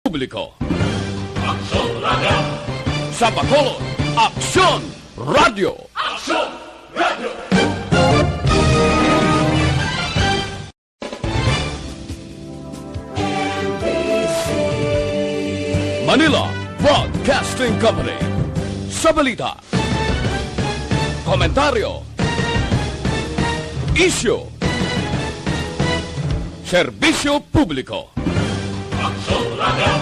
Publiko. Aksyon Radio! Sa Bacolod, Aksyon Radio! Aksyon Radio! Manila Broadcasting Company. Sa balita, komentaryo, isyu, serbisyo publiko. Aksyon Radio!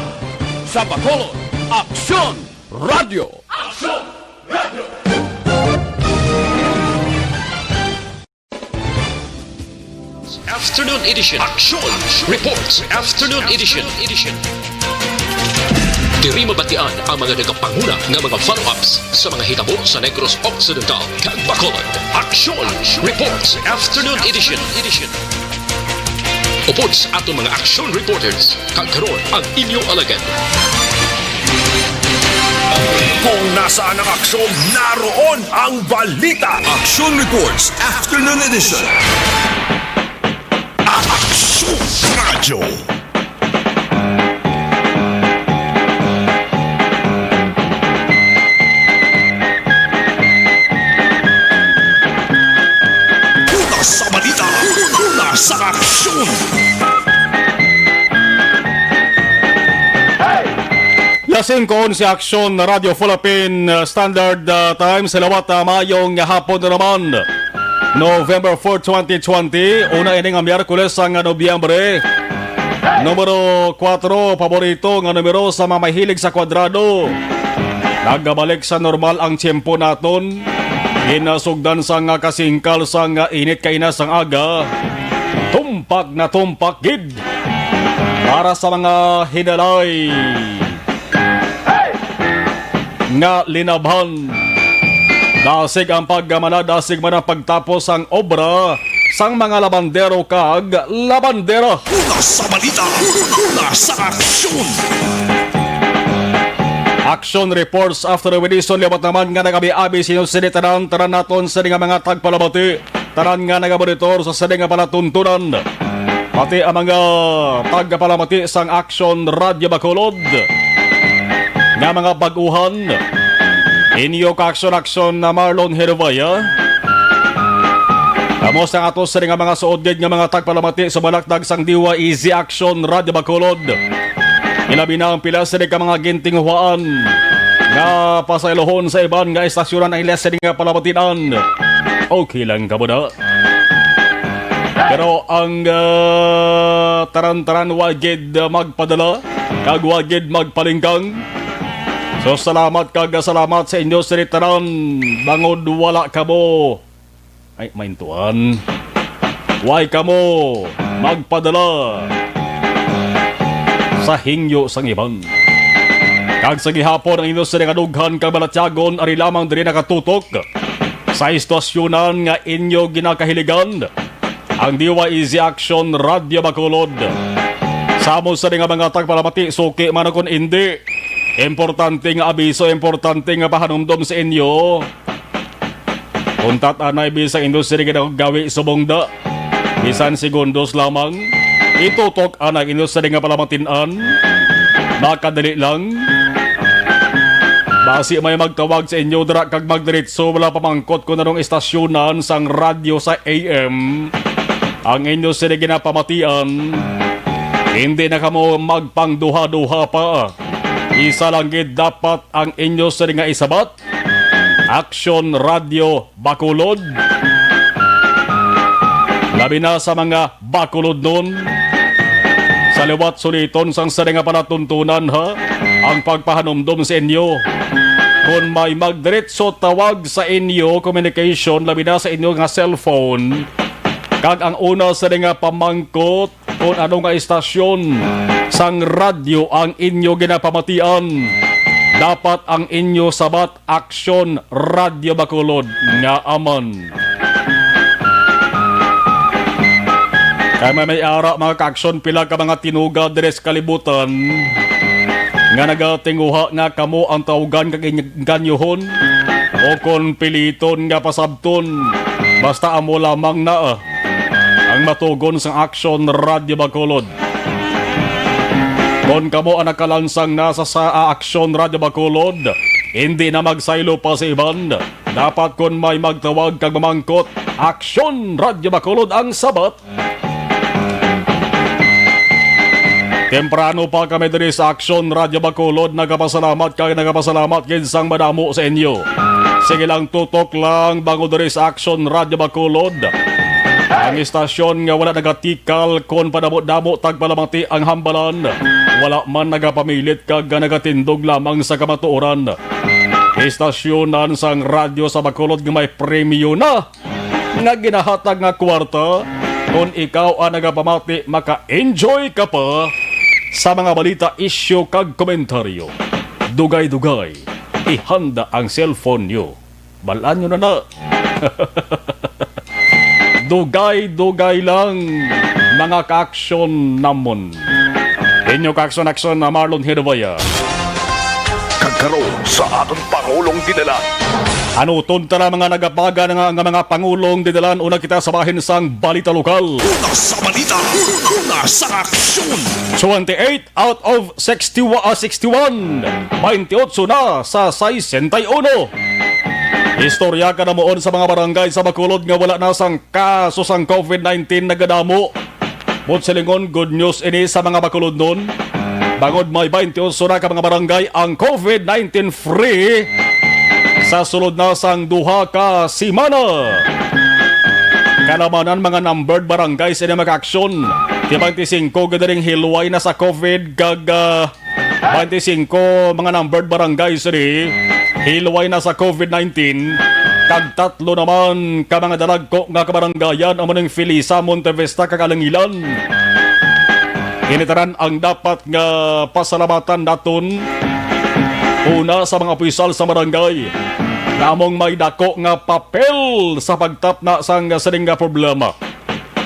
Sa Bacolod, Aksyon Radio! Aksyon Radio! Afternoon edition. Action Reports. Afternoon edition. Diri mabatian ang mga nagapanguna ng mga follow-ups sa mga hitabo sa Negros Occidental kag Bacolod. Action Reports. Afternoon edition. Upod sa atong mga action reporters, kag karon ang inyong alagad. Kung nasaan ang aksyon, naroon ang balita. Action Reports Afternoon Edition. Aksyon Radio. Una sa balita, una sa aksyon. Lasing kon si Aksyon Radio Philippine Standard Time sa lawat mayong hapon na naman. November 4, 2020. Una ining ang Miyerkules ang Nobyembre. Numero 4, paborito nga numero sa mga mahilig sa kwadrado. Nagabalik sa normal ang tiyempo naton. Inasugdan sa nga kasingkal sa nga init kainas ang aga. Tumpak na tumpak gid. Para sa mga hinalay nga linabhan. Dasig ang paggamana, dasig man ang pagtapos ang obra sang mga labandero kag labandera. Una sa balita, una sa aksyon. Action reports after the edition. Libat naman nga nagabi-abi sinusinit tanan naton sa mga tagpalabati. Tanan nga nagabonitor sa nga palatuntunan. Pati ang mga tagpalamati sang Action Radio Bacolod. Nga mga baguhan. Inyo ka-aksyon na Marlon Hervaya. Kamos ang atos sa mga suodgid nga mga tagpalamati sa balakdag sang diwa Easy Action Radio Bacolod. Ilabi na ang pila sa mga gintinghuaan nga pasailohon sa iban nga estasyonan ang ilas sa nga palamatinan. Okay lang ka mo na. Pero ang taran-taran wagid magpadala kag wagid magpalingkang. So salamat kag salamat sa inyo sa taran. Bangod wala ka mo. Ay maintuan. Way ka mo magpadala sa hingyo sang iban. Kag sa gihapon ang inyo sa kadughan kag balatyagon ari lamang diri nakatutok sa istasyonan nga inyo ginakahiligan. Ang Diwa Easy Action Radio Bacolod. Samo sa mga tagpalamati suki man kon hindi. Importante nga abiso, importante nga pahanumdom sa inyo. Kuntat anay bisang industry nga gawi subong da. Bisan segundos lamang. Itutok anay industry nga palamatinan. Makadali lang. Basi may magtawag sa inyo dira kag magdiretso wala pamangkot kung anong istasyonan sang radyo sa AM. Ang inyo sila ginapamatian. Hindi na kamo magpangduha-duha pa. Isa lang gid dapat ang inyo sila nga isabat. Action Radio Bacolod. Labi na sa mga Bacolod nun. Sa liwat suliton sang sila nga palatuntunan ha. Ang pagpahanumdom sa inyo. Kung may magdiretso tawag sa inyo communication labi na sa inyo nga cellphone. Kag ang una sa nga pamangkot kung ano nga istasyon sang radyo ang inyo ginapamatian. Dapat ang inyo sabat Action Radio Bacolod nga aman. Kaya may ara mga ka-aksyon pila ka mga tinuga deres kalibutan nga nagatinguha nga kamo ang tawagan kag ganyohon o kon piliton nga pasabton basta amo lamang na ang matugon sa Action Radio Bacolod. Kung kamo ang nakalansang nasa sa Aksyon Radio Bacolod, hindi na magsaylo pa sa iban. Dapat kung may magtawag kag mamangkot, Aksyon Radio Bacolod ang sabat. Temprano pa kami diri sa Aksyon Radio Bacolod. Nagapasalamat ginsang madamo sa inyo. Sige lang, tutok lang bago diri sa Aksyon Radio Bacolod. Ang istasyon nga wala nagatikal kon padamo-damo tagpalamati ang hambalan. Wala man nagapamilit kag nagatindog lamang sa kamatuoran. Istasyonan sang radyo sa Bacolod nga may premyo na nga ginahatag nga kwarta. Kung ikaw ang nagapamati, maka-enjoy ka pa sa mga balita, isyu kag komentaryo. Dugay-dugay, ihanda ang cellphone nyo. Balaan nyo na. Dugay-dugay lang, mga ka-aksyon namon. Inyo ka-aksyon-aksyon na Marlon Hedawaya. Kagkaroon sa atong Pangulong dinala. Ano tunta na mga nagapaga nga mga pangulong didalan una kita sabahin sang balita lokal. Una sa balita, una sa aksyon. 28 out of 61, 28 na sa 61. Istorya ka na moon sa mga barangay sa Bacolod nga wala na sang kaso sang COVID-19 nagadamo. Mot silingon, good news ini sa mga Bacolod nun. Bangod may 28 na ka mga barangay ang COVID-19 free sa sulod na sang duha ka simana. Kanamanan mga numbered barangays ini mag-aksyon. 25 gadaring hilway na sa COVID kag 25 mga numbered barangays ini hilway na sa COVID-19. Kag 3 naman ka mga dalagko nga kabarangayan amo ning Filisa, Montevista kag Alangilan. Initaran ang dapat nga pasalamatan naton. Una sa mga opisyal sa barangay, namong may dako nga papel sa pagtap na sang sining nga problema.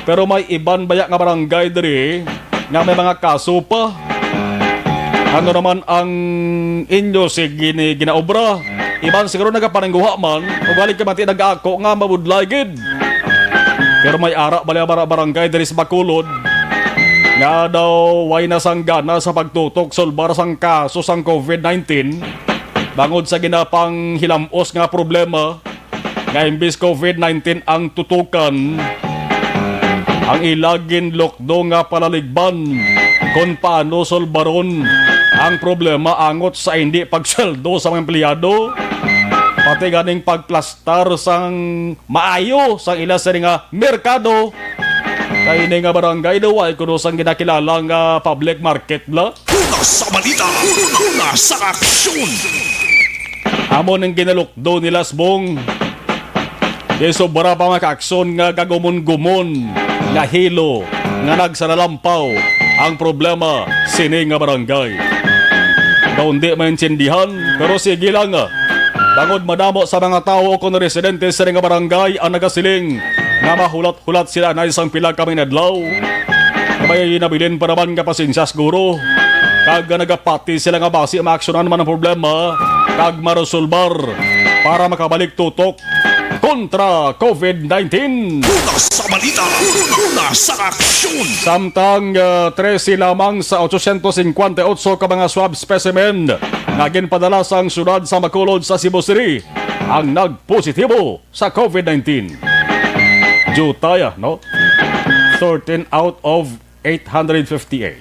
Pero may iban baya nga barangay diri nga may mga kaso pa. Ano naman ang inyo ginaobra? Iban siguro nagapanangguha man, o balik ka mati nag-ako nga mabudlay gid. Pero may ara bala barangay diri sa Bacolod nga daw way na sang gana sa pagtutok solbar sang kaso sang COVID-19 bangod sa ginapang hilamos nga problema nga imbis COVID-19 ang tutukan, ang ilagin lokdo nga palaligban kung paano solbaron ang problema angot sa hindi pagseldo sa mga empleyado, pati ganing pagplastar sang maayo sang ila sa nga merkado. Kaya nga barangay daw ay kuno sang ginakilala nga public market la. Una sa balita, una sa aksyon. Amo nang ginalukdo nila sbong. Kaya sobra pa mga aksyon nga gagumon-gumon nga hilo nga nagsaralampaw ang problema sini nga barangay. Daw hindi maintindihan pero sige lang nga. Bangod madamo sa mga tao kung residente sa nga barangay ang nagasiling nga mahulat-hulat sila na isang pila kami nadlaw. Kabay nabilin pa naman nga pasensya siguro. Kag nagapati sila nga basi maaksyonan man ang problema kag maresolbar para makabalik tutok kontra COVID-19. Una sa balita, una sa aksyon. Samtang 13 lamang sa 858 ka mga swab specimen na ginpadala sang syudad sa Bacolod sa Cebu City ang nagpositibo sa COVID-19. Jutaya, no? 13 out of 858.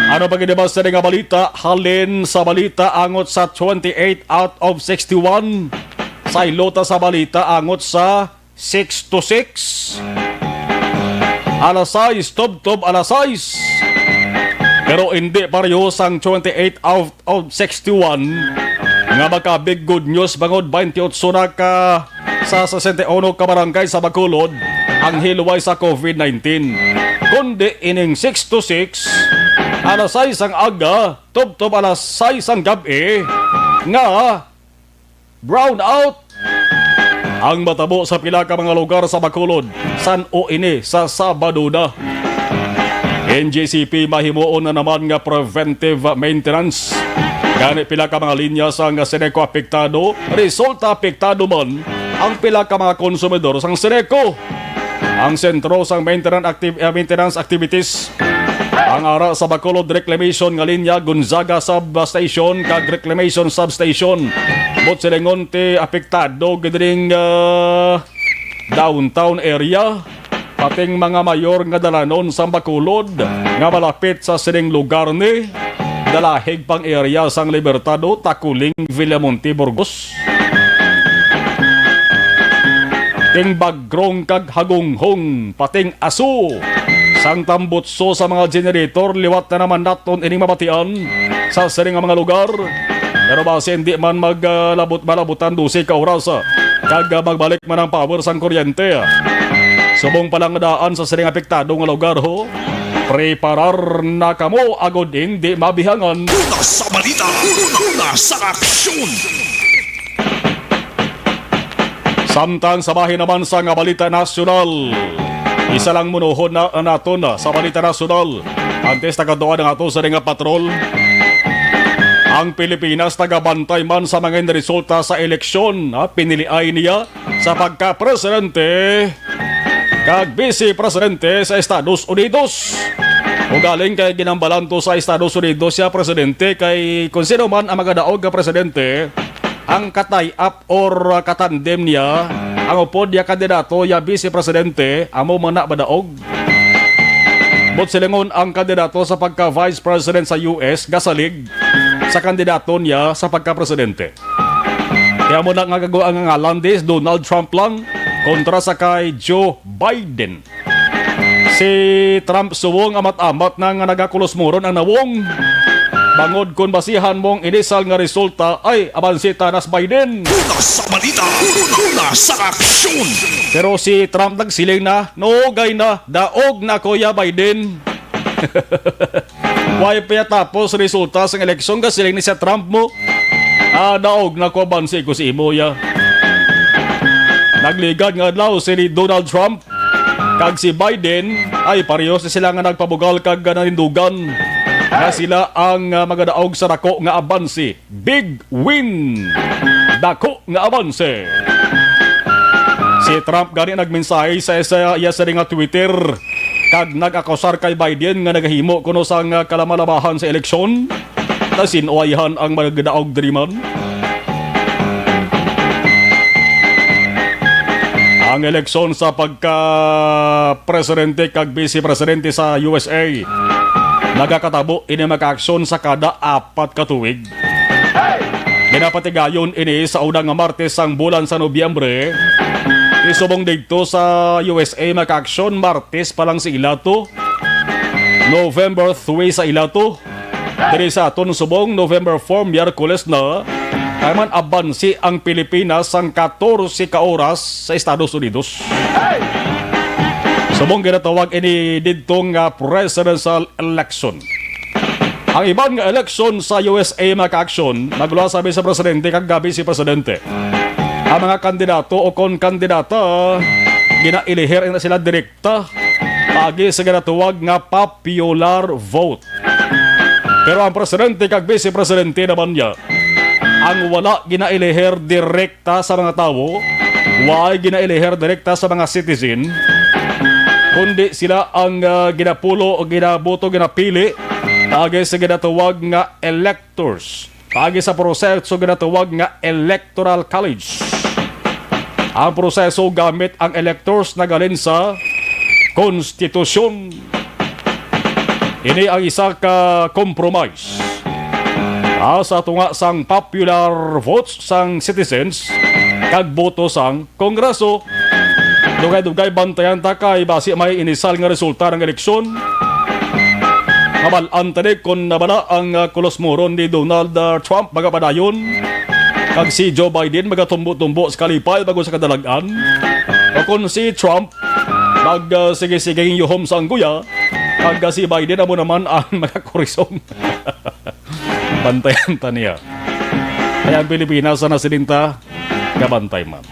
Ano pa ginibas sa nga balita? Halin sa balita angot sa 28 out of 61. Sa ilota sa balita angot sa 6 to 6. Alas 6, tob-tob alas 6. Pero hindi parehos ang 28 out of 61. Nga baka big good news bangod 28 na ka sa 61 ka barangay sa Bacolod ang hilway sa COVID-19. Kundi ining 6 to 6, alas 6 ang aga, tob-tob alas 6 ang gabi, nga brown out ang matabo sa pila ka mga lugar sa Bacolod. San o ini sa Sabado na. NJCP mahimuon na naman nga preventive maintenance. Gani pila ka mga linya sa nga Seneco apektado, resulta apektado man ang pila ka mga konsumidor sang Seneco. Ang sentro sang maintenance activities Ang ara sa Bacolod Reclamation nga linya Gonzaga Substation kag Reclamation Substation. Bot silingon ti apektado gidring downtown area. Pating mga mayor nga dalanon sa Bacolod nga malapit sa sining lugar ni dalahig pang area sang Libertado, Takuling, Villamonte, Burgos. Ting bagrong kag hagunghong pating aso sang tambutso sa mga generator liwat na naman naton ining mabatian sa sining mga lugar. Pero base hindi man malabutan 12 ka oras kag magbalik man ang power sang kuryente. Subong palang daan sa sining apektado nga lugar ho. Preparar na kamo agod hindi mabihangan. Una sa balita, una sa aksyon. Samtang sa bahin naman sa nga balita nasyonal. Isa lang munuhon na naton sa balita nasyonal. Antes tagadoan ng ato sa ringa patrol. Ang Pilipinas tagabantay man sa mga resulta sa eleksyon. Piniliay niya sa pagka-presidente kag vice-presidente sa Estados Unidos. O galing kay ginambalan to sa Estados Unidos siya presidente kay kung sino man ang magadaog ka presidente, ang katay-up or katandem niya, ang upod niya kandidato ya vice-presidente, amo mana badaog. Bot silingon ang kandidato sa pagka-vice president sa US, gasalig sa kandidato niya sa pagka-presidente. Kaya mo lang ang ngalan dis, Donald Trump lang, kontra sa kay Joe Biden. Si Trump suwong amat-amat na nga nagakulos moron ang nawong. Bangod kung basihan mong inisal nga resulta ay abansi tanas Biden. Una sa balita, una sa aksyon. Pero si Trump nagsiling na, noogay na, daog na Kuya Biden. Why pa tapos resulta sa eleksyon ka siling ni si Trump mo? Daog na ko abansi ko si imo ya. Nagligad nga daw si Donald Trump kag si Biden ay parehas sila nga nagpabugal kag nanindugan na sila ang magadaog sa dako nga abansi. Big win! Dako nga abansi. Si Trump gani nagmensahe sa iya sa nga Twitter kag nag-akusar kay Biden nga nagahimo kuno sang kalamalabahan sa eleksyon na sinuwayhan ang magadaog driman. Ang eleksyon sa pagka-presidente kag vice-presidente sa USA nagakatabo ini mag-aksyon sa kada 4 ka tuig. Ginapatigayon ini sa unang nga Martes sang bulan sa Nobyembre. Isubong dito sa USA mag-aksyon Martes pa lang sa ilato. November 3 sa ilato. Diri sa aton subong November 4 Miyerkules na. Kayman abansi ang Pilipinas sang 14 ka oras sa Estados Unidos. Subong ginatawag ini didtong presidential election. Ang ibang nga election sa USA maka-aksyon, magluwa sabi sa presidente kag gabi si presidente. Ang mga kandidato o kon kandidata ginailihir na sila direkta pagi sa ginatawag nga popular vote. Pero ang presidente kag vice-presidente naman niya ang wala ginailihir direkta sa mga tao, wala ginailihir direkta sa mga citizen, kundi sila ang ginapulo o ginaboto, ginapili pagi sa ginatawag nga electors, pagi sa proseso ginatawag nga electoral college. Ang proseso gamit ang electors na galin sa konstitusyon. Ini ang isa ka compromise sa tunga sang popular votes sang citizens kag boto sang Kongreso. Dugay-dugay bantayan ta kay basi may inisal nga resulta ng eleksyon. Kabalaan tani kung nabala ang kulos moron ni Donald Trump magapadayon kag si Joe Biden magatumbo-tumbo sa kalipay bago sa kadalagan. O kung si Trump sige-sige yuhom sa angguya kag si Biden amo naman ang magakurisong. Bantayan ta niya. Kaya ang Pilipinas na nasilinta, kabantay man.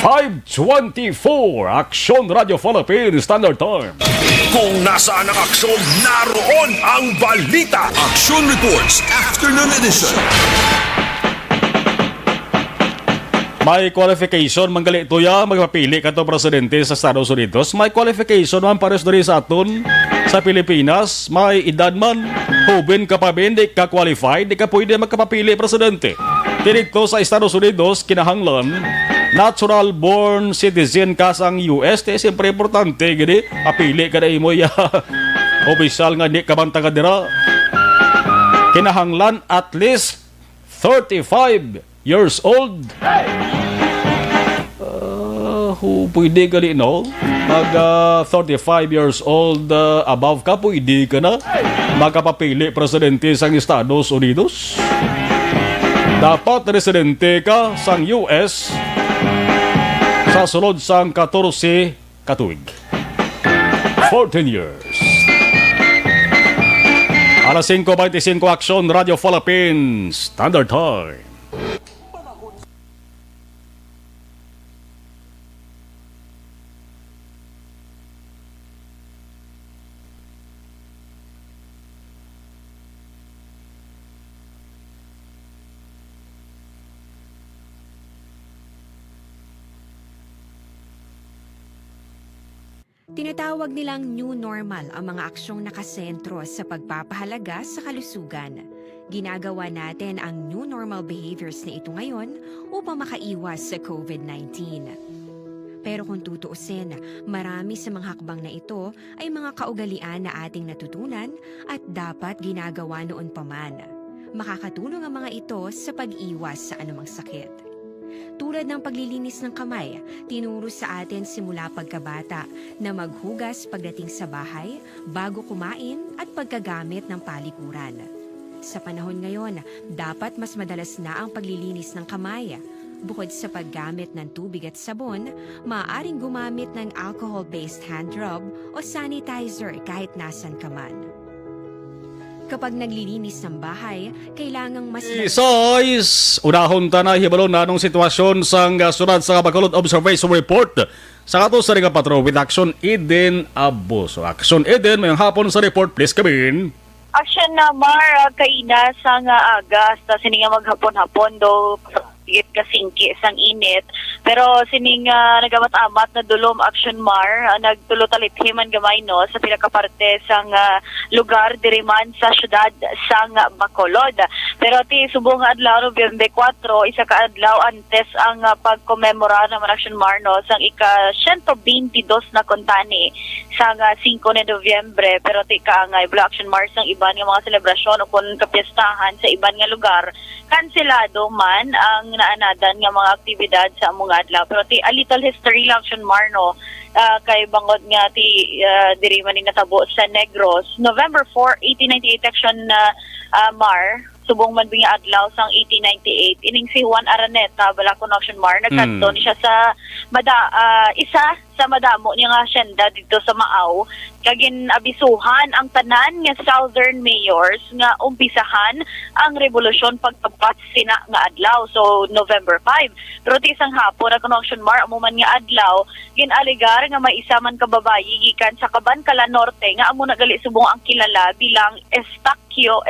5:24 Aksyon Radio Philippines Standard Time. Kung nasaan ang aksyon, naroon ang balita. Action Reports Afternoon Edition. May qualification manggali tuya magpapili kadto presidente sa Estados Unidos. May qualification man pares diri sa aton Sa Pilipinas, may edad man, huben ka pa ba, hindi ka qualified, di ka pwede magkapapili presidente. Dito sa Estados Unidos, kinahanglan, natural born citizen ka sa US, siyempre importante, gini, apili ka na imo ya, opisyal nga di ka banta ka dira. Kinahanglan at least 35 years old. Pwede ka rin, no? Mag 35 years old above ka, pwede ka na magkapapili presidente sa Estados Unidos. Dapat residente ka sa US sa sulod sang 14 katuig. 14 years. Alas 5:25 Aksyon Radio Philippines Standard Time. Tinatawag nilang new normal ang mga aksyong nakasentro sa pagpapahalaga sa kalusugan. Ginagawa natin ang new normal behaviors na ito ngayon upang makaiwas sa COVID-19. Pero kung tutuusin, marami sa mga hakbang na ito ay mga kaugalian na ating natutunan at dapat ginagawa noon pa man. Makakatulong ang mga ito sa pag-iwas sa anumang sakit. Tulad ng paglilinis ng kamay, tinuro sa atin simula pagkabata na maghugas pagdating sa bahay, bago kumain at pagkagamit ng palikuran. Sa panahon ngayon, dapat mas madalas na ang paglilinis ng kamay. Bukod sa paggamit ng tubig at sabon, maaaring gumamit ng alcohol-based hand rub o sanitizer kahit nasan ka man. Kapag naglilinis ng bahay, kailangang mas... Size! Unahon ta na hibalon na anong sitwasyon sa sunod sa Bacolod Observation Report. Sa kato sa Riga Patro with Action Eden Abuso. Action Eden, mayang hapon sa report, please come in. Action na Mar, kaina sa nga agas, ta sininga maghapon-hapon do higit kasingki sang init. Pero sining nagamat-amat na dulom Action Mar, nagtulotalithiman gamay no sa pinakaparte sang lugar diri man sa syudad sang Bacolod. Pero ti subong nga adlaw Nobyembre 4, isa ka adlaw antes ang pagkomemora ng Action Mar no sang ika-122 na kontani sang 5 de Nobyembre. Pero ti kaangay Black Action Mar sang iban nga mga selebrasyon o kung kapiestahan sa iban nga lugar, kanselado man ang naanadan nga mga aktibidad sa among adlaw. Pero ti a little history lang Action Mar no, kay bangod nga ti diri man ni natabo sa Negros November 4, 1898 Action Mar, subong man binga adlaw sang 1898 ining si Juan Araneta Balakon Action Mar nagkanto ni siya sa isa sa madamo niya nga asyenda dito sa Maaw, kagin abisuhan ang tanan nga southern mayors nga umpisahan ang revolusyon pagtapat sina nga adlaw, so November 5. Pero ti isang hapon ang Action Mar amuman nga adlaw ginaligar nga may isa man kababayi gikan sa Kabancala Norte nga amo nagali subong ang kilala bilang Estacio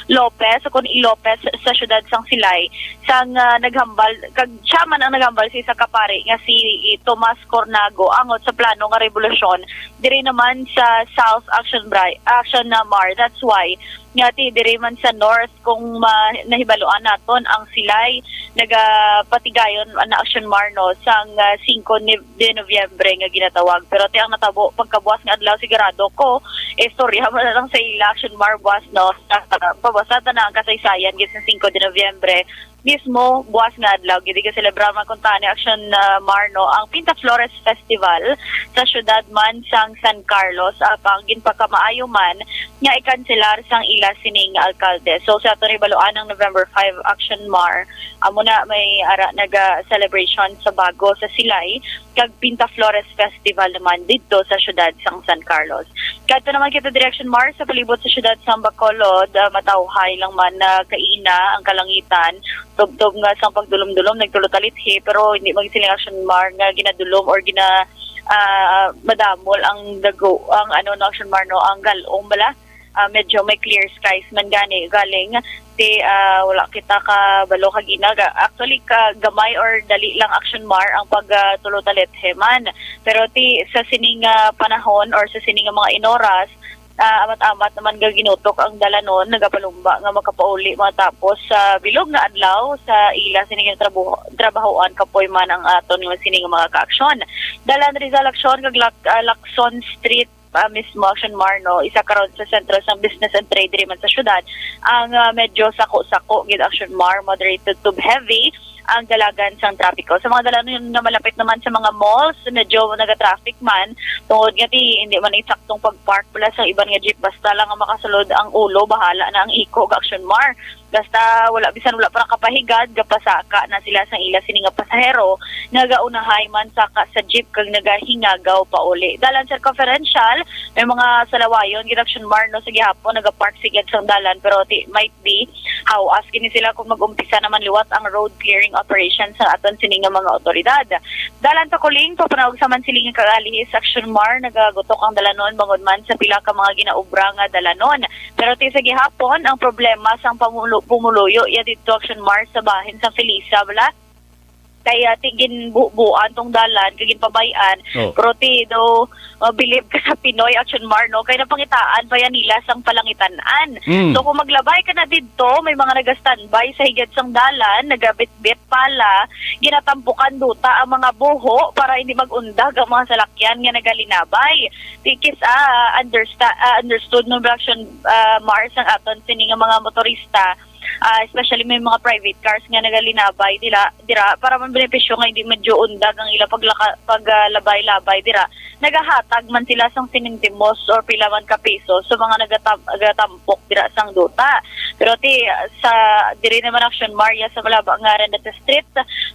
Lopez o I. Lopez sa syudad sang Silay sang naghambal kag siya man ang naghambal sa isa kapare nga si Tomas Cornago angot sa plano nga revolusyon diri naman sa South Action Mar. That's why ngati diri man sa north kung nahibaluan naton ang Silay nagapatigayon na Action Mar no sang 5 de Nobyembre nga ginatawag. Pero ti ang natabo pagkabuas nga adlaw sigurado ko istorya man lang sa Action Mar buwas no pabasada na ang kasaysayan gid sa 5 de Nobyembre mismo buwas nga adlaw gid ka celebrar man kuntani Action Mar no ang Pinta Flores Festival sa syudad man sang San Carlos apang ginpakamaayo man nga ikanselar sang ila sining alkalde. So sa ato baluan ng November 5 Action Mar amo na may ara naga celebration sa bago sa Silay kag Pinta Flores Festival naman dito sa syudad sang San Carlos. Kadto naman kita Direction Mar sa palibot sa syudad sang Bacolod, matawhay lang man na kaina ang kalangitan tubtob nga sang pagdulom-dulom nagtulotalithi pero hindi magsiling Action Mar nga ginadulom or madamol ang dago ang Action Mar no ang galong bala medyo may clear skies man galing ti wala kita ka balo kag inaga. Actually ka gamay or dali lang action mar ang pagtulo talit heman. Pero ti sa sining panahon or sa sining mga inoras amat-amat naman ginutok ang dalanon nagapalumba nga makapauli matapos sa bilog nga adlaw sa ila sining trabahoan kapoy man ang aton nga sining mga kaaksyon. Dalan Rizal aksyon kag Lacson Street mismo action mar no isa karon sa sentro sa business and trade rin man sa syudad ang medyo sako-sako gid action mar moderated to heavy ang dalagan sang trapiko. Sa mga dalanon na malapit naman sa mga malls, medyo naga-traffic man. Tungod nga hindi man eksaktong pag-park pala sa iban nga jeep. Basta lang ang makasulod ang ulo, bahala na ang iko action mar. Basta bisan wala para kapahigad, gapasaka na sila sa ila sini nga pasahero, nagaunahay man saka sa jeep kag nagahingagaw pa uli. Dalan sa conferential, may mga salawayon, action mar no sa gihapon, nagapark sigad sang dalan, pero might be, how asking sila kung mag-umpisa naman liwat ang road clearing operations sa aton sining nga mga otoridad. Dalan sa kuling papanawag sa man siling nga kagalihis action mar nagagutok ang dalanon bangod man sa pila ka mga ginaubra nga dalanon. Pero sa gihapon ang problema sang pumuluyo ya dito action mar sa bahin sa Felisa wala kaya tigin buuan tong dalan kagin pabayan pero do bilib ka sa Pinoy action mar no kay napangitaan pa yan nila sang palangitanan. So kung maglabay ka na didto may mga naga-standby sa higad sang dalan nagabit-bit pala ginatampukan duta ang mga buho para hindi magundag ang mga salakyan nga nagalinabay. Tikis understood no action mar sang aton sini nga mga motorista especially may mga private cars nga nagalinabay dira para man benepisyo nga hindi medyo undag ang ila paglabay-labay dira nagahatag man sila sang sinintimos or pila man ka peso so mga nagatampok dira sang duta. Pero sa diri naman action Maria sa Malaba nga Rendete Street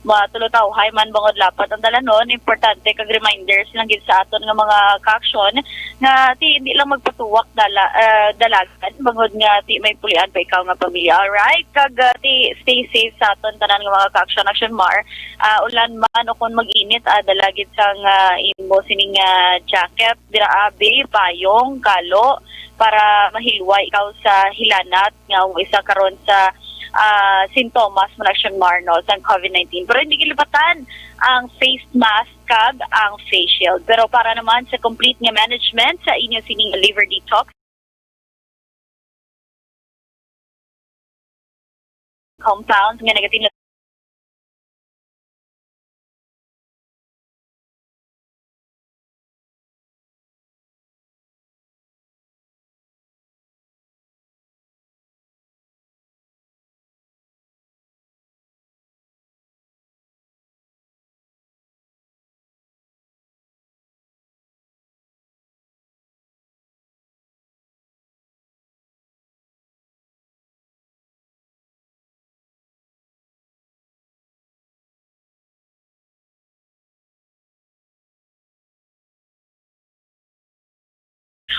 matulutaw hay man bangod lapat ang dalanon importante kag reminders lang gid sa aton nga mga ka-aksyon nga hindi lang magpatuwak dalagan bangod nga may pulian pa ikaw nga pamilya. Alright, kag stay safe sa aton tanan nga mga ka-action mar. Ulan man o kung mag-init dalagid sang imo sining jacket dira abi payong kalo para mahilway ikaw sa hilanat nga isa karon sa sintomas mo action mar no sa COVID-19. Pero hindi gilibatan ang face mask kag ang face shield. Pero para naman sa complete nga management sa inyo sining liver detox compounds nga negative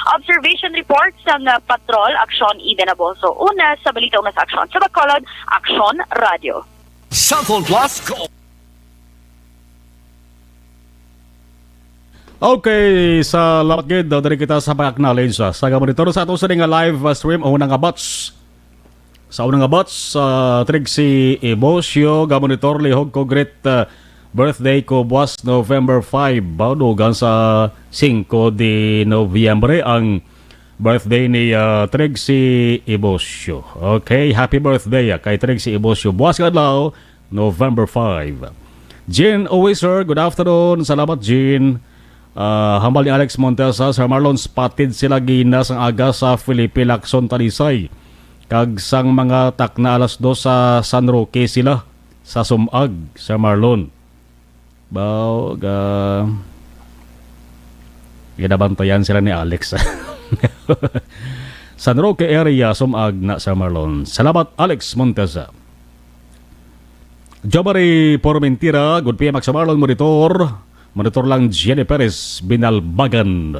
observation report sa Patrol Aksyon Eden Aboso. Una sa balita una sa aksyon. Sa Bacolod, Aksyon Radio. Cellphone Plus Go! Okay, sa lapagid daw dari kita sa pag-acknowledge sa monitor sa ato sa nga live stream o unang abats. Sa unang abats, Trixie Ebosio, monitor lihog ko great birthday ko buwas November 5. Baudugan sa 5 de Nobyembre ang birthday ni Trixie Ebosio. Okay, happy birthday kay Trixie Ebosio. Buwas kadlaw November 5. Jean Owiser, good afternoon. Salamat Jean. Hambal ni Alex Montesa, Sir Marlon, spotted sila gina sang aga sa Felipe Lacson Talisay. Kag sang mga takna alas 2 sa San Roque sila sa Sumag, Sir Marlon. Ginabantayan sila ni Alex. San Roque area, Sumag na Sir Marlon. Salamat Alex Montesa. Jobari Pormentira, good PM Sir Marlon, Monitor lang Jenny Perez Binalbagan.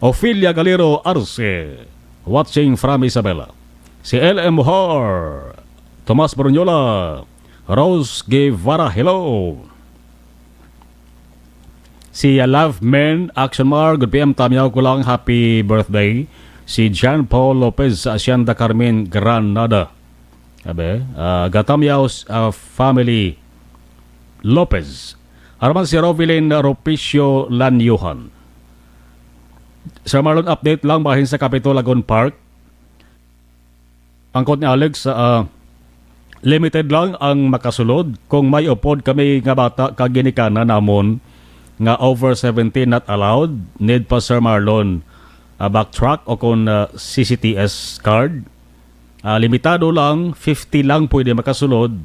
Ophelia Galero Arce, watching from Isabela. Si LM Har, Tomas Brunyola, Rose Guevara, hello. Si Love Men Action Mar, good PM, tamiyaw ko lang happy birthday si John Paul Lopez sa Hacienda Carmen, Granada. Gatamyaw family Lopez. Araman si Rovilin Ropicio Lanyuhan. Sir Marlon, update lang bahin sa Capitol Lagoon Park. Angkot ni Alex, limited lang ang makasulod. Kung may upod kami nga bata kaginikana namon nga over 17 not allowed, need pa Sir Marlon backtrack o kung CCTS card. Limitado lang, 50 lang pwede makasulod.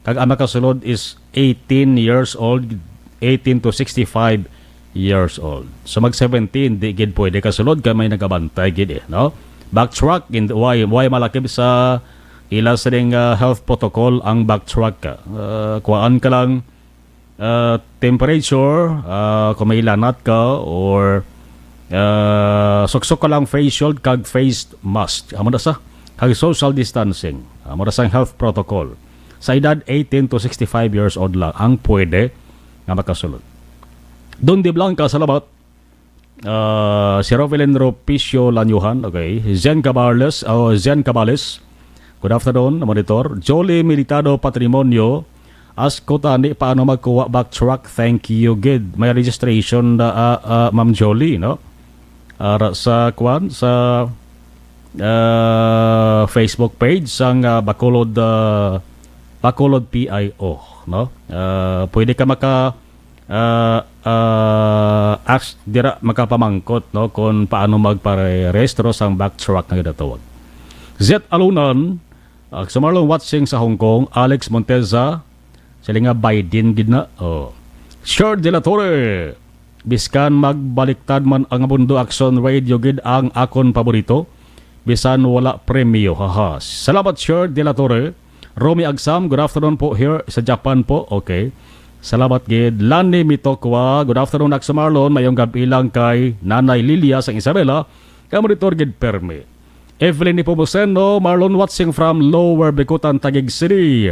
Kag ang makasulod is 18 years old, 18 to 65 years old. So mag 17 di gid pwede kasulod kay may nagabantay gid no? Backtrack in why malakib sa ila sa ding health protocol ang backtrack ka. Kuhaan ka lang temperature, kung may lanat ka or suksok ka lang face shield kag face mask. Amo na sa kag social distancing. Amo na sa health protocol. Sa edad 18 to 65 years old lang ang pwede nga makasulod. Don de Blanca, salamat. Si Rovelin Ropicio Lanyuhan, okay. Zen Cabales, good afternoon, monitor. Jolie Militado Patrimonio, ask ko tani paano magkuha backtrack, thank you, good. May registration Ma'am Jolie, no? Sa Facebook page sang Bacolod PIO, no? Pwede ka makapamangkot, no, kung paano magparehistro sang backtrack na gidatawag. Z Alunan, sumarlong watching sa Hong Kong. Alex Monteza, sila nga Biden gid na. Sure de la Torre, biskan magbaliktad man ang Mundo Action Radio gid ang akon paborito, bisan wala premyo, haha. Salamat Sure de la Torre. Romy Agsam, good afternoon po here sa Japan po. Okay. Salamat gid. Lani Mitokwa, good afternoon Aksa Marlon. Mayong gabi lang kay Nanay Lilia sa Isabela. Kamonitor gid permi. Evelyn Ipomuseno, Marlon watching from Lower Bikutan, Taguig City.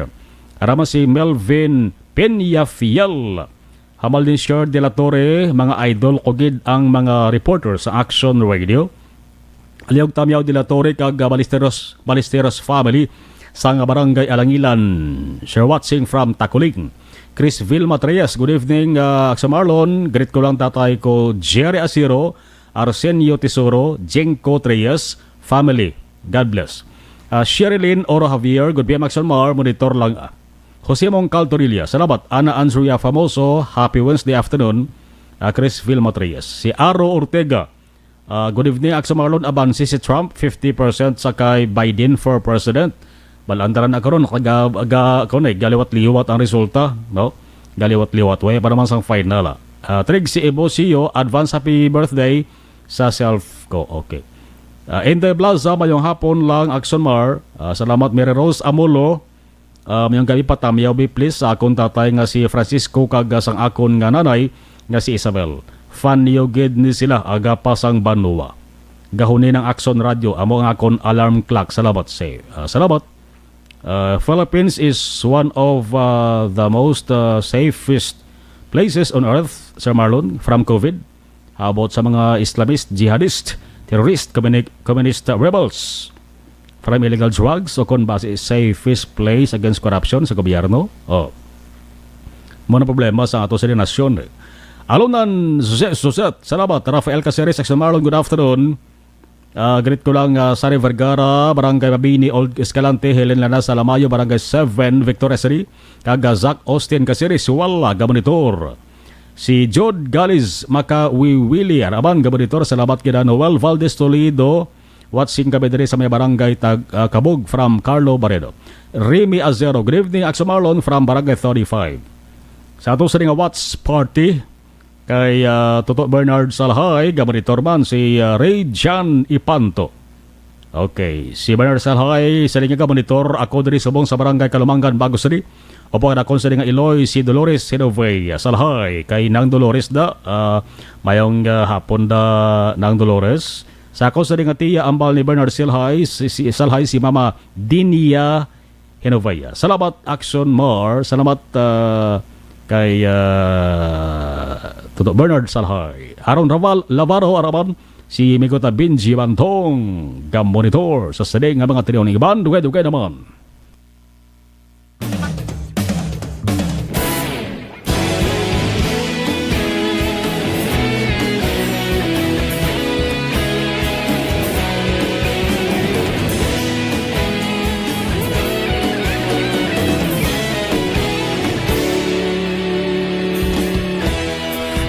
Arama si Melvin Peñafiel. Hamal din Sher de la Torre, mga idol ko gid ang mga reporter sa Action Radio. Aliog Tamyaw de la Torre kag Balisteros family sa barangay Alangilan. Sir watching from Takuling. Chris Vilma Treyes, good evening Aksa Marlon. Greet ko lang tatay ko Jerry Asiro, Arsenio Tesoro, Jenko Treyes, family. God bless. Sherilyn Oro Javier, good PM Aksa Mar, monitor lang. Jose Mongcal Torilla, salamat. Ana Anzuria Famoso, happy Wednesday afternoon. Chris Vilma Treyes. Si Aro Ortega, good evening Aksa Marlon. Abansi si Trump, 50% sa kay Biden for president. Balandaran na karon galiwat-liwat ang resulta, no? Galiwat-liwat way para man sang final. Trig si Ebo Sio, advance happy birthday sa self ko. Okay. Ende Plaza mayong hapon lang Akson Mar. Salamat Mary Rose Amulo. Mayong gabi pa tamyaw bi please sa akon tatay nga si Francisco kag sang akon nga nanay nga si Isabel. Fan niyo gid ni sila aga pa sang Banua. Gahunin ng Akson Radio amo ang akon alarm clock. Salamat say. Salamat. Philippines is one of the most safest places on earth, Sir Marlon, from COVID. How about sa mga Islamist, jihadist, terrorist, communist rebels from illegal drugs o kung base safest place against corruption sa gobyerno? Muna problema sa ato sa nasyon. Alunan, Suset, salamat. Rafael Caceres, Sir Marlon, good afternoon. Greet ko lang Sari Vergara, Barangay Mabini, Old Escalante, Helen Lana, Salamayo, Barangay 7, Victoria City, Zach Austin Casiris, wala, Gabonitor. Si Jod Galiz, Makawiwili, Araban, Gabonitor, salamat kina Noel Valdez Toledo, watching kami diri sa may Barangay Kabug from Carlo Barredo. Remy Azero, good evening, Aksa Marlon from Barangay 35. Sa ato sa nga watch party, kay Toto Bernard Salhay, gabonitor man si Ray Jan Ipanto. Okay, si Bernard Salhay, sa nga gabonitor, ako diri subong sa Barangay Kalumangan, Bago City. Opo, akong sa nga Iloy, si Dolores Sinovey Salhay, kay Nang Dolores da, mayong hapon da Nang Dolores. Sa ako sa nga tiya, ambal ni Bernard Salhay, Salhay, si Mama Dinia Hinovaya. Salamat, Action Mar. Salamat, kay Toto Bernard Salhay. Aaron Lavaro, Araban, si Mikota Benji Bantong monitor sa sading nga mga tinaw ng iban. Dugay-dugay naman.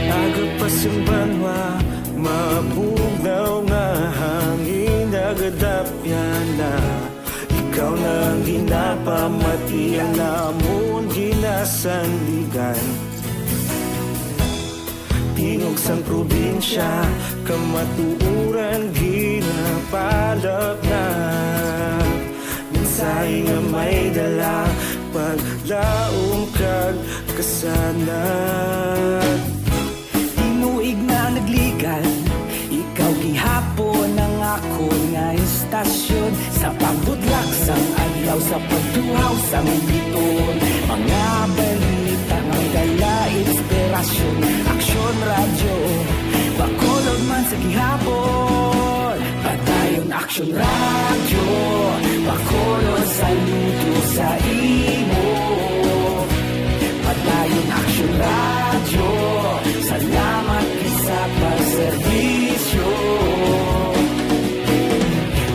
Agapasumbanwa, mabugnaw nga hangin nagadapyan na. Ikaw na ang ginapamatian namon ginasanligan. Tingog sang probinsya, kamatuuran ginapalap na. Minsay nga may dala, paglaong kag kasanat. Inuig na nagligan, ikaw gihapon ang ako nga istasyon. Sa pagbudlak sang adlaw, sa pagtuhaw sang biton. Mga balita nga dala inspirasyon. Aksyon radyo, bakolod man sa gihapon. Padayon aksyon radyo, bakolod saludo sa imo. Padayon aksyon radyo, salamat sa pagserbisyo.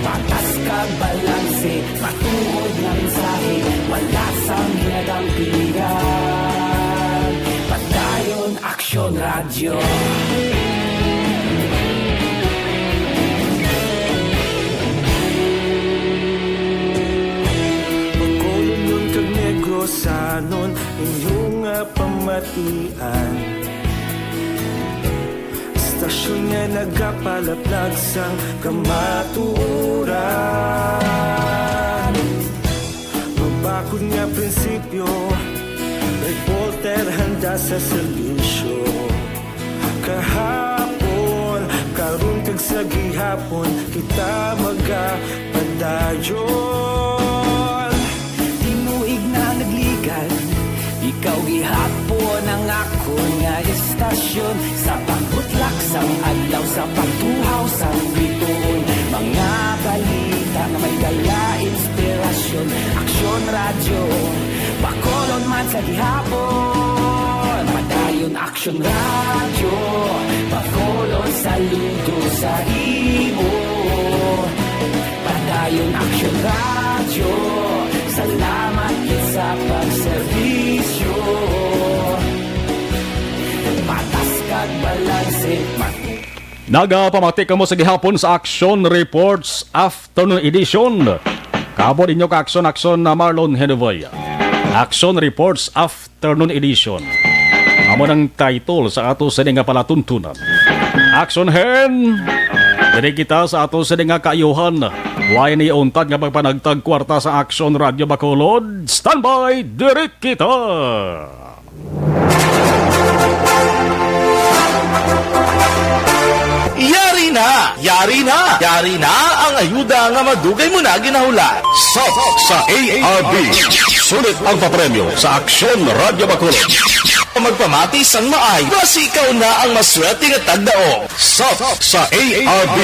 Patas kag balanse, matuod nga mensahe, wala sang ginadampingan. Padayon aksyon radyo. Pagkulong nun kag negosanon, inyong nga pamatian. Stasyon nga nagapalaplag sang kamatuuran. Mabakod nga prinsipyo, reporter handa sa serbisyo. Kahapon, karon kag sa gihapon, kita magapadayon. Tinuig na nagligan, ikaw gihapon ang ako nga istasyon. Sa pagbutlak sang adlaw, sa pagtuhaw sang biton. Mga balita na may dala inspirasyon. Aksyon radyo, bakolon man sa gihapon. Padayon aksyon radyo, bakolon saludo sa imo. Padayon aksyon radyo, salamat sa pagserbisyo. Patas kag balanse, Nagapamatik ka mo sa gihapon sa Action Reports Afternoon Edition. Kabod inyo ka Action na Marlon Henovoy. Action Reports Afternoon Edition. Amo ng title sa ato sa nga palatuntunan. Action Hen! Diri kita sa ato sa nga kaayuhan. Why ni untad nga pagpanagtag kwarta sa Action Radio Bacolod. Standby! Diri kita! Yari na! Yari na! Yari na ang ayuda nga madugay mo na ginahula. Sa ARB. Sulit ang papremyo sa Aksyon Radio Bacolod. Magpamati sang maay, basi ikaw na ang maswerte nga tagdaong. Sa ARB.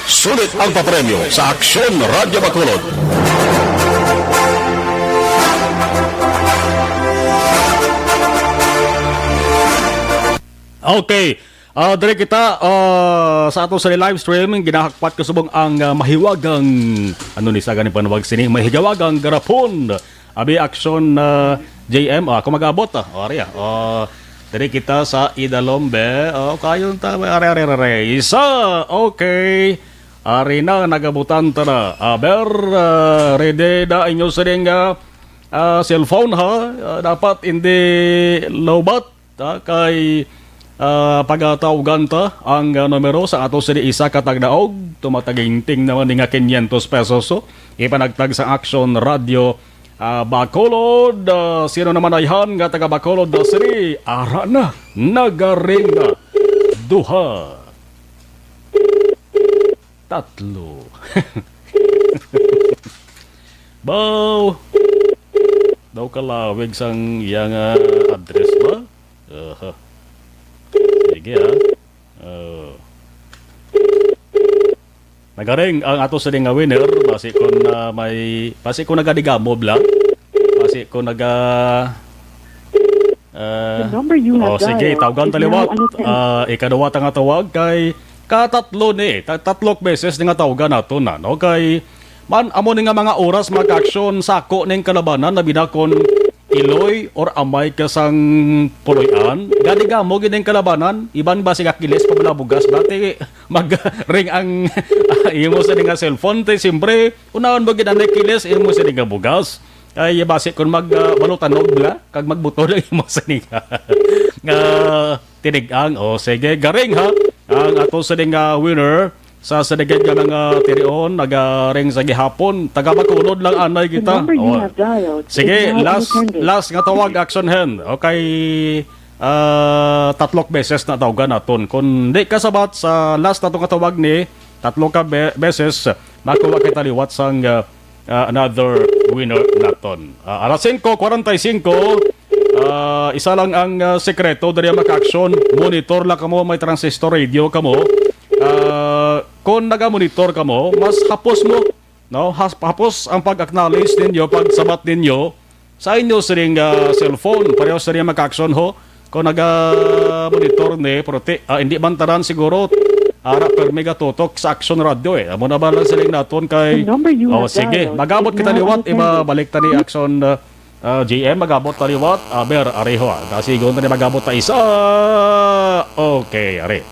Sulit ang papremyo sa Aksyon Radio Bacolod. Okay. Dire kita sa ato sa live stream ginahakpat ko subong ang mahiwagang ano ni sa ganing panawag sini mahiwagang garapon abi aksyon JM kung mag-abot ariya dire kita sa Idalombe kayon ta are isa okay ari na nagabutan ta na aber ready da inyo sa ding cellphone ha dapat hindi lowbat kay pagatawagan ta ang numero sa ato sa isa katagdaog tumataginting naman nga 500 pesos ipanagtag sa Action Radio Bacolod. Sino naman ayhan nga taga Bacolod da siri ara na nagaring duha tatlo baw daw kalawig sang iyang address ba sige Nagaring ang ato sa nga winner basi kon basi ko nagadigamob lang. Basi ko sige, tawagan taliwat. Ikaduwa nga tawag kay katatlo ni, tatlok beses ni nga tawagan nato na, no? Kay man amo ni nga mga oras mag-action sako ning kalabanan na binakon iloy or amay kasang puloyan. Gadigamo gining kalabanan, iban ba si Akiles pabalabugas bati mag-ring ang imo sa nga cellphone te siyempre unaon mo gidan Akiles imo sa nga bugas. Ay base kun magbalutan og bla kag magbuto lang imo sa nga tinigang o sige garing ha ang ato sa nga winner sa sadigat nga mga tirion nagaring sa gihapon taga Bacolod lang anay kita. Sige last nga tawag action hand okay tatlok beses na tawagan naton kun di kasabat sa last nato nga tawag ni tatlo ka beses makuha kita liwat sang another winner naton. Alas 5:45 isa lang ang sekreto diri maka-action. Monitor lang kamo, may transistor radio kamo. Kung naga-monitor kamo, mas hapos mo, no? Hapos ang pag-acknowledge ninyo, pag-sabat ninyo sa inyo siring cellphone. Pareho siring maka-action ho. Kung naga-monitor ni, hindi man tanan siguro ara per mega tutok sa Action Radio eh. Amo na ba lang siling naton kay sige, magabot kita liwat iba balik ta ni Action GM magabot ta liwat aber areho. Kasi gon ta ni magabot ta isa. Okay, are.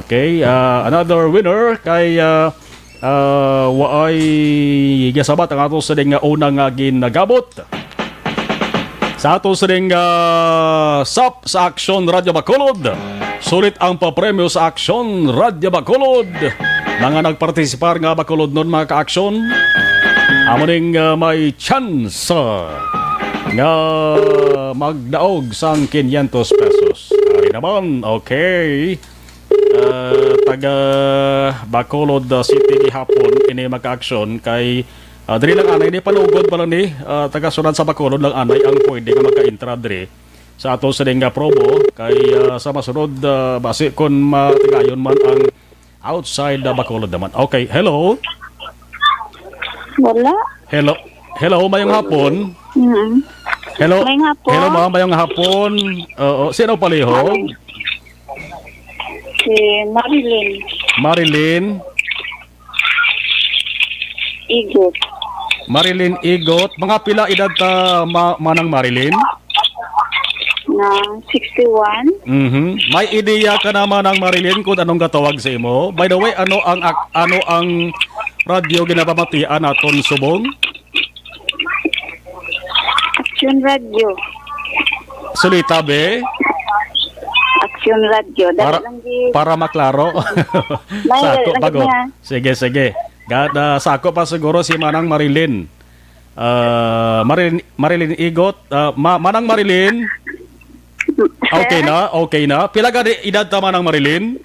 Okay, another winner kay waay gisabat ang ato sa nga unang ginagabot. Sa ato sa SAP sa Action Radio Bacolod. Sulit ang papremyo sa Action Radio Bacolod. Mga nagpartisipar nga Bacolod nun mga ka-action. Amo ning may chance nga magdaog sang 500 pesos. Ari naman, okay. Taga Bacolod City gihapon ini maka-action kay diri lang anay ni panugod pa lang ni taga sunod sa Bacolod lang anay ang pwede nga magka-intra diri sa ato sa nga promo kay sa masunod base kon matigayon man ang outside Bacolod naman. Okay, hello. Wala. Hello, mayong hapon. Hello. Mayong hapon. Hello, ma'am, mayong hapon. Sino paliho? Si Marilyn. Marilyn Igot. Marilyn Igot. Mga pila edad ta manang Marilyn? Na 61. May ideya ka naman ng Marilyn kung anong katawag sa imo? By the way, ano ang radyo ginapamatian naton subong? Action Radio. Sulita be? Action Radio. Para maklaro. Sako bago. Sige. Sako pa siguro si manang Marilyn. Marilyn Igot. Manang Marilyn. Okay na. Pila ka edad tama ng Marilyn?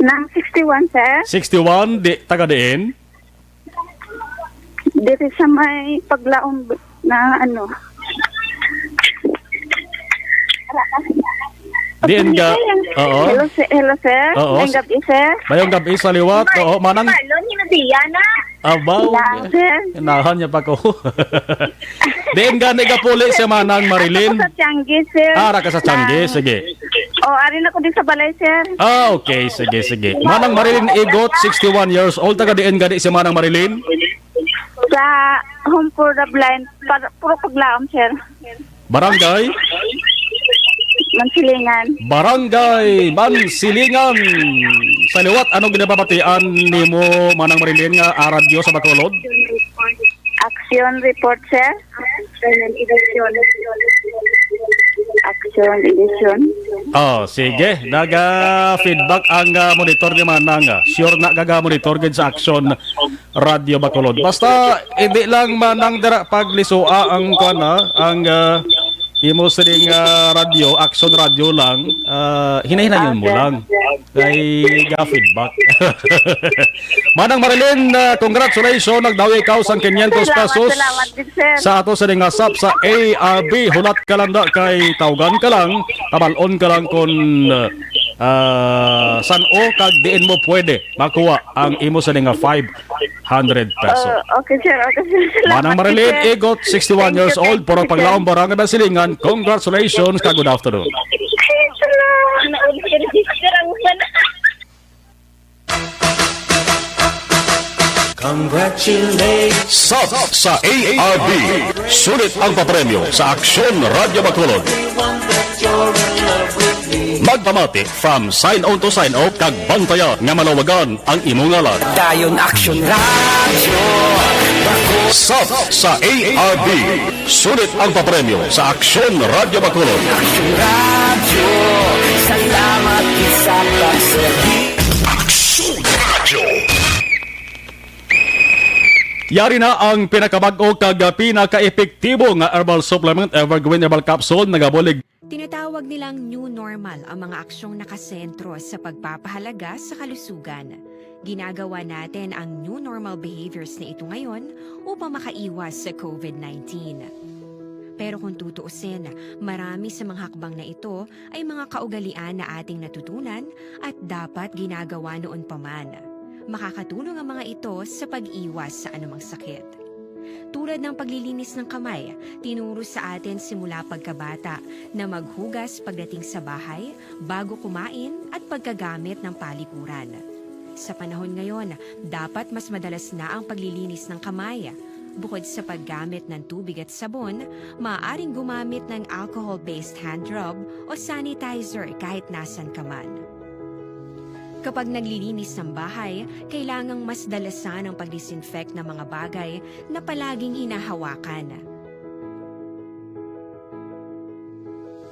Nang 61, sir. 61, taga diin? Dito sa may paglaom na ano. Diin ka? Oo. Hello, sir. Oo. Mayong gabi, sir. Mayong gabi sa liwat. Oo, manang... Abaw. Inahan niya pa ko. Diin ka nagapuli si manang Marilyn? Ako sa Tiangge, sir. Ara ka sa Tiangge, sige. Arin ako din sa balay, sir. Okay, sige. Manang Marilyn Igot, 61 years old. Taga diin gani si manang Marilyn? Sa Home for the Blind. Puro paglaom, sir. Barangay? Mansilingan. Barangay Mansilingan. Sa liwat, anong ginapapatian ni mo manang Marilyn nga radyo sa Bacolod? Action report, sir. Action edition. Sige. Naga-feedback ang monitor ni manang. Sure na gaga-monitor gid sa Action Radio Bacolod. Basta, hindi lang manang dira paglisua ang ang imo siring radio, Action Radio lang, hinahinayon mo lang. Kay feedback. Manang Marilyn, congratulations, nagdawi ikaw sang 500 pesos sa ato sa SAP sa ARB. Hulat ka lang kay tawgan ka lang, kabalon ka lang kung san o kag diin mo pwede makuha ang imo sa nga 500 peso. Okay, sir. Okay, sir. Manang Marilyn Igot, 61 years old, puro paglaong barangay Basilingan. Congratulations, ka good afternoon. Sub sa ARB. Sulit ang papremyo sa Aksyon Radio Bacolod. Magpamati from sign on to sign off kag bantaya nga malawagan ang imong ngalan. Dayon Action Radio. Sub sa ARB. Sulit ang papremyo sa Aksyon Radio Bacolod. Action Radio. Salamat sa pagserbi. Aksyon Radio. Yari na ang pinakabag-o kag pinaka-epektibo nga herbal supplement Evergreen Herbal Capsule nagabulig. Tinatawag nilang new normal ang mga aksyong nakasentro sa pagpapahalaga sa kalusugan. Ginagawa natin ang new normal behaviors na ito ngayon upang makaiwas sa COVID-19. Pero kung tutuusin, marami sa mga hakbang na ito ay mga kaugalian na ating natutunan at dapat ginagawa noon pa man. Makakatulong ang mga ito sa pag-iwas sa anumang sakit. Tulad ng paglilinis ng kamay, tinuro sa atin simula pagkabata na maghugas pagdating sa bahay, bago kumain at pagkagamit ng palikuran. Sa panahon ngayon, dapat mas madalas na ang paglilinis ng kamay. Bukod sa paggamit ng tubig at sabon, maaaring gumamit ng alcohol-based hand rub o sanitizer kahit nasan ka man. Kapag naglilinis ng bahay, kailangang mas dalasan ang pag-disinfect ng mga bagay na palaging hinahawakan.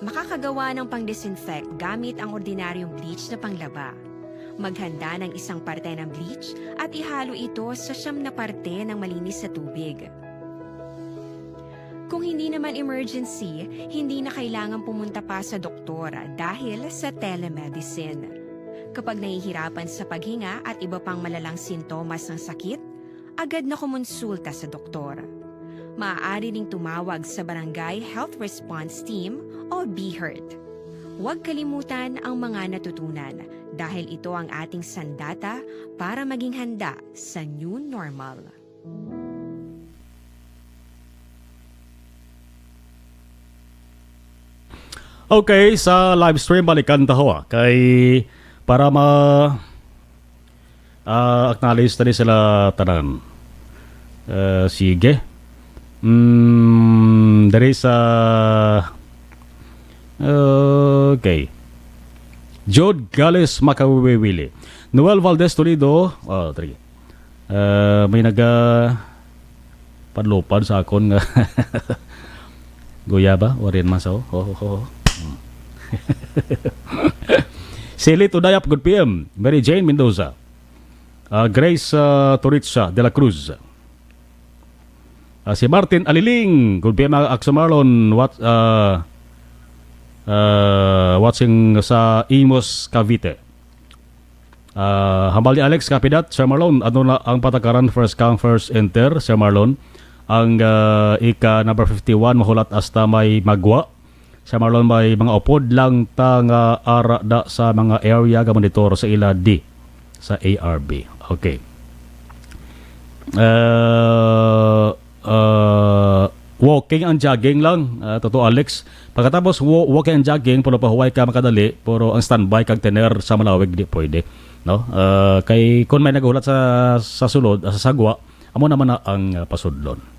Makakagawa ng pang-disinfect gamit ang ordinaryong bleach na panglaba. Maghanda ng isang parte ng bleach at ihalo ito sa 9 na parte ng malinis na tubig. Kung hindi naman emergency, hindi na kailangan pumunta pa sa doktor dahil sa telemedicine. Kapag nahihirapan sa paghinga at iba pang malalang sintomas ng sakit, agad na kumonsulta sa doktor. Maaari ding tumawag sa Barangay Health Response Team o BHERT. Huwag kalimutan ang mga natutunan dahil ito ang ating sandata para maging handa sa new normal. Okay, sa live stream balikan taho kay para acknowledge tadi sila tanan. Sige. Dari sa okay. Jod Gales Makawiwili. Noel Valdez Toledo. May padlopad sa akon nga Goya ba? Warin masaw. Silit Udayap, good PM. Mary Jane Mendoza. Grace Toritza de la Cruz. Si Martin Aliling, good PM. Axo Marlon, watching sa Imos, Cavite. Hambal ni Alex Capidat, Sir Marlon, ano na ang patakaran first come first enter, Sir Marlon. Ang ika number 51, mahulat hasta may magwa. Sa Marlon may mga upod lang tanga ara da sa mga area ga monitor sa ila D sa ARB. Okay. Walking and jogging lang, totoo Alex. Pagkatapos walking and jogging, puro pahuway ka makadali, puro ang standby kag tener sa malawig di pwede, no? Kay kung may naghulat sa sulod, sa sagwa, amo naman na ang pasudlon.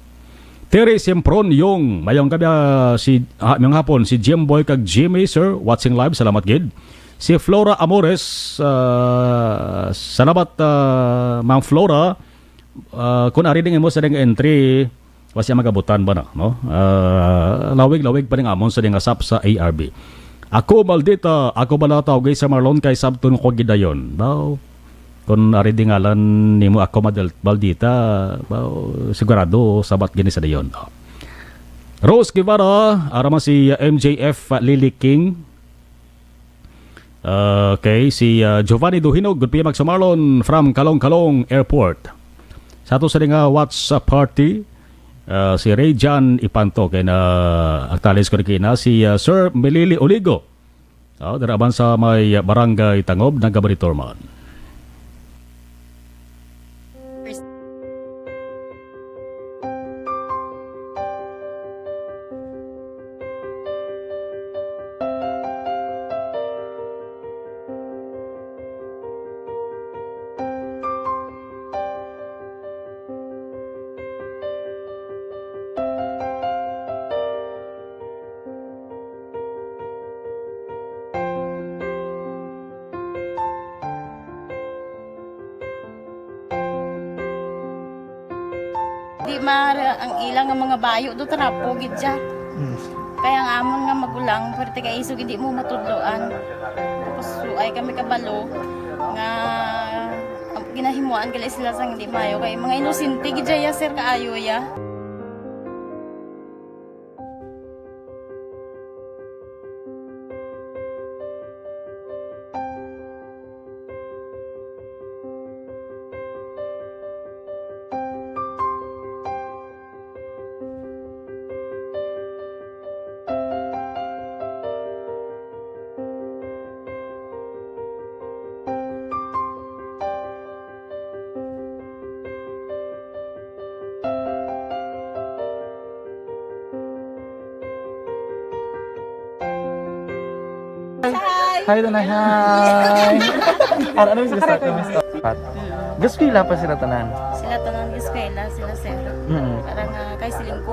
Terry Sempron yung mayong gabi mayong hapon si Jimboy kag Jimmy sir watching live, salamat gid. Si Flora Amores, salamat Ma'am Flora. Kung ari ding mo sa ding entry wasi magabutan ba na, no? Lawig pa ding amon sa ding asap sa ARB. Ako maldita, ako balataw gay sa Marlon kay sabton ko gidayon. Baw kung ari dingalan nimo ako maldita, sigurado sabat gini sa dayon. Rose Guevara, arama si MJF Lily King. Okay, si Giovanni Duhino, good PM sa Marlon from Kalong Airport. Sa ato sa nga WhatsApp party, si Rayjan Ipanto kay na aktalis ko rin kina si Sir Melili Oligo. Daraban sa may barangay Tangob ng Gabaritorman. Di mara ang ilang nga mga bayo do trapo gid siya. Kaya ang amon nga magulang pwerte kay isog hindi mo matudloan. Tapos suay kami kabalo nga ginahimuan gali sila sang hindi mayo kay mga inosente gid ya sir kaayo ya. Hi, Tanay. Hi. Ano yung gusto ko? Gusto ko pa sila tanan. Sila tanan eskwela sila sir. Parang kay siling ko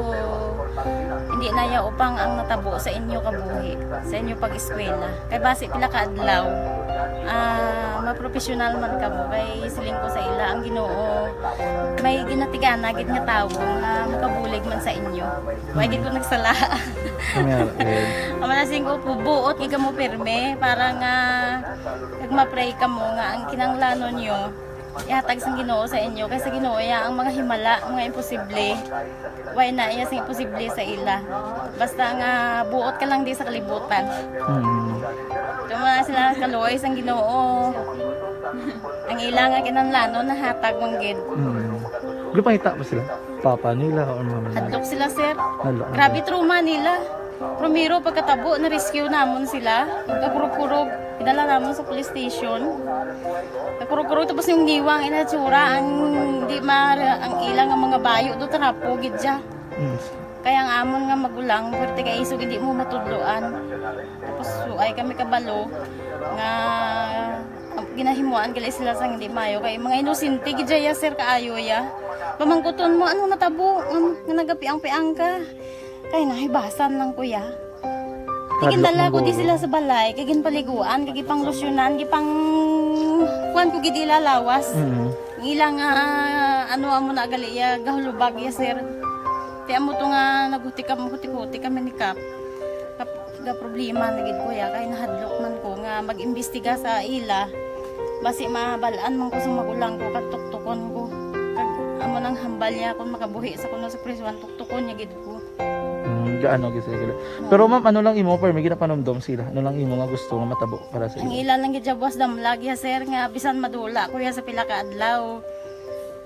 hindi na ya upang ang natabo sa inyo kabuhi, sa inyo pag-eskwela. Kay base pila ka adlaw. Maprofessional man kamo kay siling ko sa ila ang Ginoo. May ginatigana gid nga tawo nga makabulig man sa inyo. Way gid ko nagsala. Amanasing ko buot gid kamo pirme para nga kag ma-pray kamo nga ang kinanglanon niyo ihatag sang Ginoo sa inyo kay sa Ginoo ya ang mga himala, mga imposible. Way na iya sing imposible sa ila. Basta nga buot ka lang di sa kalibutan. Tuma sila kaluoy sang Ginoo. Ang ila nga kinanglanon nahatag manggid. Grupahita pa sila? Papa nila o mama nila? Hadlok sila sir. Hadlok. Grabe trauma nila. Primero pagkatabo na rescue namon sila. Nagkakurog-kurog. Pinala namon sa police station. Nagkurog-kurog tapos yung niwang inatsura ang di ang ilang nga mga bayo do trapo gid siya. Kaya ang amon nga magulang pwerte kay isog hindi mo matudloan. Tapos suay kami kabalo nga ginahimuan gali sila sang hindi mayo kay mga inosente gid ya sir kaayo ya. Pamangkuton mo ano natabo nga nagapiang-piang ka. Kay nahibasan lang kuya. Kigindala ko di sila sa balay, kagin paliguan, kagi pang losyunan, gi pang kuan ko gid ilalawas. Ilang ano amo na gali ya gahulubag ya sir. Ti amo to nga naghuti kami ni Kap. Ga problema na gid kuya kay nahadlok man ko nga mag-imbestiga sa ila. Basi mabalaan man ko sa magulang ko kag tuktukon ko. Kag amo nang hambal niya kung makabuhi sa kuno sa prison tuktukon niya gid ko. Gaano gid sila. Pero ma'am, ano lang imo per may ginapanomdom sila? Ano lang imo nga gusto nga matabo para sa Ang imo? ilan lang gid jabwas damlag ya sir nga bisan madula kuya sa pila ka adlaw.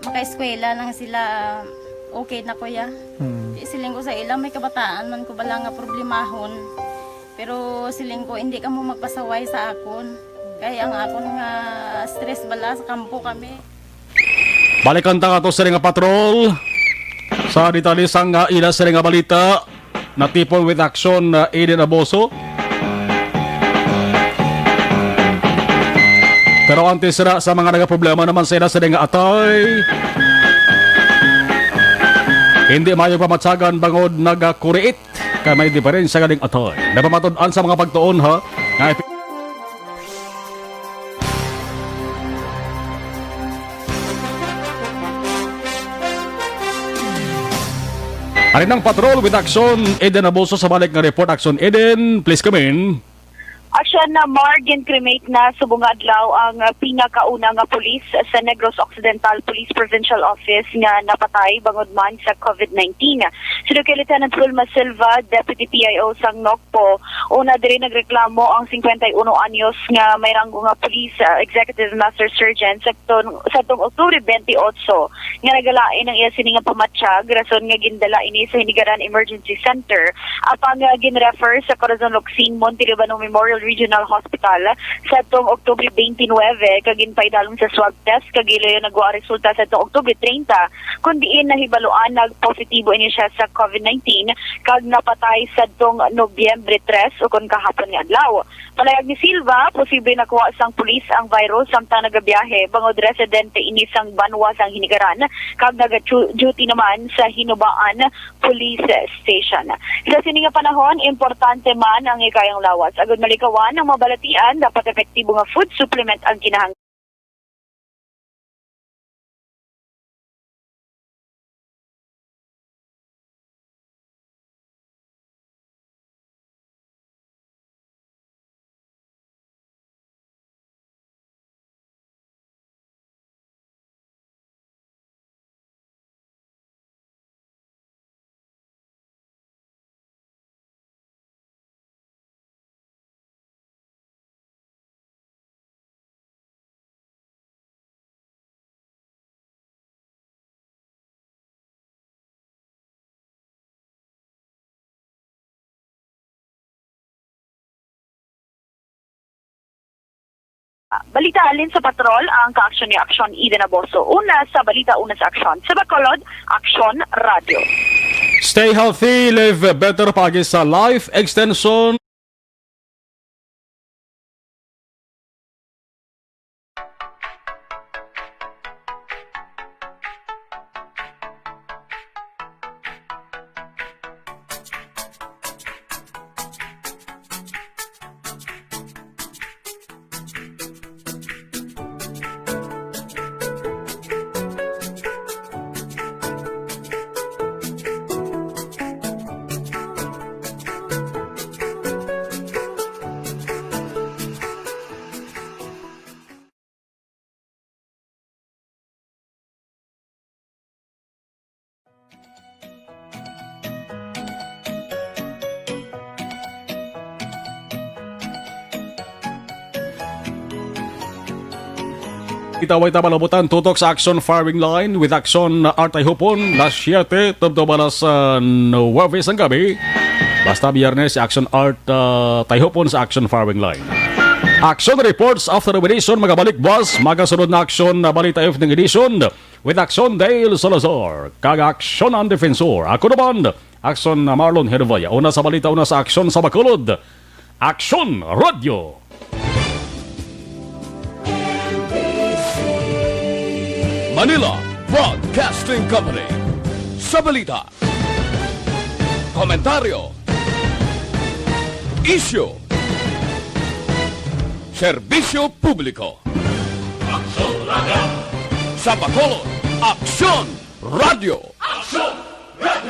Maka-eskwela lang sila okay na kuya. Siling ko sa ila may kabataan man ko bala nga problemahon. Pero siling ko hindi ka mo magpasaway sa akon. Kaya ang akon nga stress bala sa kampo kami. Balikan ta ato sa nga patrol. Sa detalye sang ila sa nga balita na tipon with action Eden Aboso. Pero antes sira sa mga nagaproblema naman sa ila sa nga atay. Hindi mayo pamatsagan bangod nagakuriit kay may diferensya galing atay. Napamatod-an sa mga pagtuon ha. Nga Arin ang patrol with action Eden Aboso sa balik nga report. Action Eden, please come in. Aksyon na Margin cremate na subong adlaw ang pinakauna nga pulis sa Negros Occidental Police Provincial Office nga napatay bangod man sa COVID-19. Sino kay Lieutenant Wilma Silva, Deputy PIO sang Nokpo, una diri nagreklamo ang 51 anyos nga may ranggo nga Police Executive Master Sergeant sa tong Oktubre 28 nga nagalain ang iya sini nga pamatsyag rason nga gindala ini sa Hinigaran Emergency Center apang ginrefer sa Corazon Locsin Monte Libano Memorial Regional Hospital sa itong Oktubre 29 kaginpay dalong sa swab test kagilayo nagwa resulta sa itong Oktubre 30 kundiin nahibaluan nagpositibo ini siya sa COVID-19 kag napatay sa itong Nobyembre 3 o kung kahapon nga adlaw. Palayag ni Silva, posible nakuha sang pulis ang virus samtang nagabiyahe bangod residente ini sang Banwa sang Hinigaran kag naga-duty naman sa Hinubaan Police Station. Sa sininga panahon, importante man ang ikayang lawas. Agad malikawan ang mabalatian, dapat epektibo nga food supplement ang kinahanglan. Balita alin sa patrol ang ka-aksyon ni Aksyon Eden Aboso. Una sa balita, una sa aksyon. Sa Bacolod, Aksyon Radio. Stay healthy, live better pagi sa life extension. Itaway tamalabutan tutok sa Action Firing Line with Action Artay Hupon las 7 tubto balas 9 ang gabi. Basta biyernes si Action Art Tayhupon sa Action Firing Line. Action reports after the edition magabalik boss magasunod na action na balita F ng edition with Action Dale Salazar kag Action ang Defensor. Ako naman Action Marlon Hervaya. Una sa balita, una sa Action sa Bacolod. Action Radio. Manila Broadcasting Company. Sa balita, komentaryo, issue, serbisyo publiko. Aksyon Radio. Sa Bacolod, Aksyon Radio. Aksyon